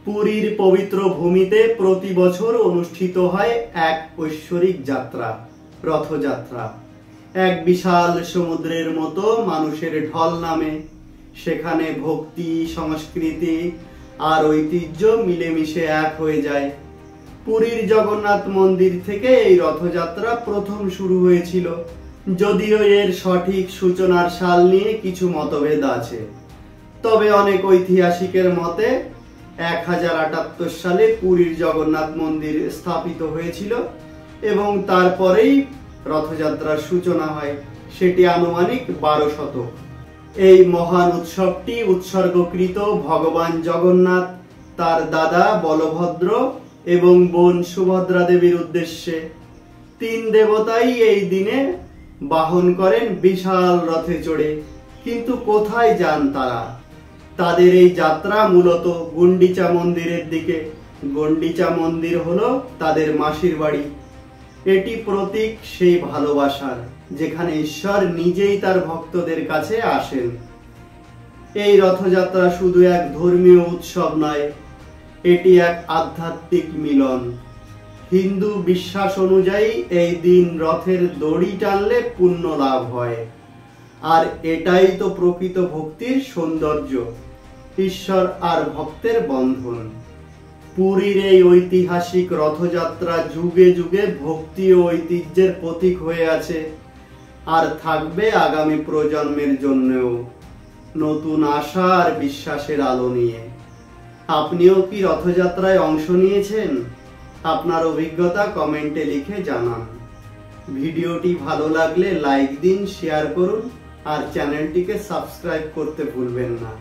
পুরীর পবিত্র ভূমিতে প্রতি বছর অনুষ্ঠিত হয় এক ঐশ্বরিক যাত্রা, রথযাত্রা। এক বিশাল সমুদ্রের মতো মানুষের ঢল নামে। সেখানে ভক্তি, সংস্কৃতি আর ঐতিহ্য মিলেমিশে এক হয়ে যায়। পুরীর জগন্নাথ মন্দির থেকে এই রথযাত্রা প্রথম শুরু হয়েছিল, যদিও এর সঠিক সূচনার সাল নিয়ে কিছু মতভেদ আছে। তবে অনেক ঐতিহাসিকের মতে 1078 সালে পুরীর জগন্নাথ মন্দির স্থাপিত হয়েছিল এবং তারপরেই রথযাত্রার সূচনা হয়। সেটি আনুমানিক 12 শতক। এই মহান উৎসবটি উৎসর্গকৃত ভগবান জগন্নাথ, তার দাদা বলভদ্র এবং বোন সুভদ্রা দেবীর উদ্দেশ্যে। 3 দেবতাই এই দিনে বাহন করেন বিশাল রথে চড়ে। কিন্তু কোথায় যান তারা? তাদের এই যাত্রা মূলত গুন্ডিচা মন্দিরের দিকে। গুন্ডিচা মন্দির হলো তাদের মাসির বাড়ি। এটি প্রতীক সেই ভালোবাসার, যেখানে ঈশ্বর নিজেই তার ভক্তদের কাছে আসেন। এই রথযাত্রা শুধু এক ধর্মীয় উৎসব নয়, এটি এক আধ্যাত্মিক মিলন। হিন্দু বিশ্বাস অনুযায়ী এই দিন রথের দড়ি টানলে পুণ্য লাভ হয়। আর এটাই তো প্রকৃত ভক্তির সৌন্দর্য, ঈশ্বর আর ভক্তের বন্ধন। পুরীর এই ঐতিহাসিক রথযাত্রা যুগে যুগে ভক্তি ও ঐতিহ্যের প্রতীক হয়ে আছে, আর থাকবে আগামী প্রজন্মের জন্যও, নতুন আশা আর বিশ্বাসের আলো নিয়ে। আপনিও কি রথযাত্রায় অংশ নিয়েছেন? আপনার অভিজ্ঞতা কমেন্টে লিখে জানান। ভিডিওটি ভালো লাগলে লাইক দিন, শেয়ার করুন আর চ্যানেলটিকে সাবস্ক্রাইব করতে ভুলবেন না।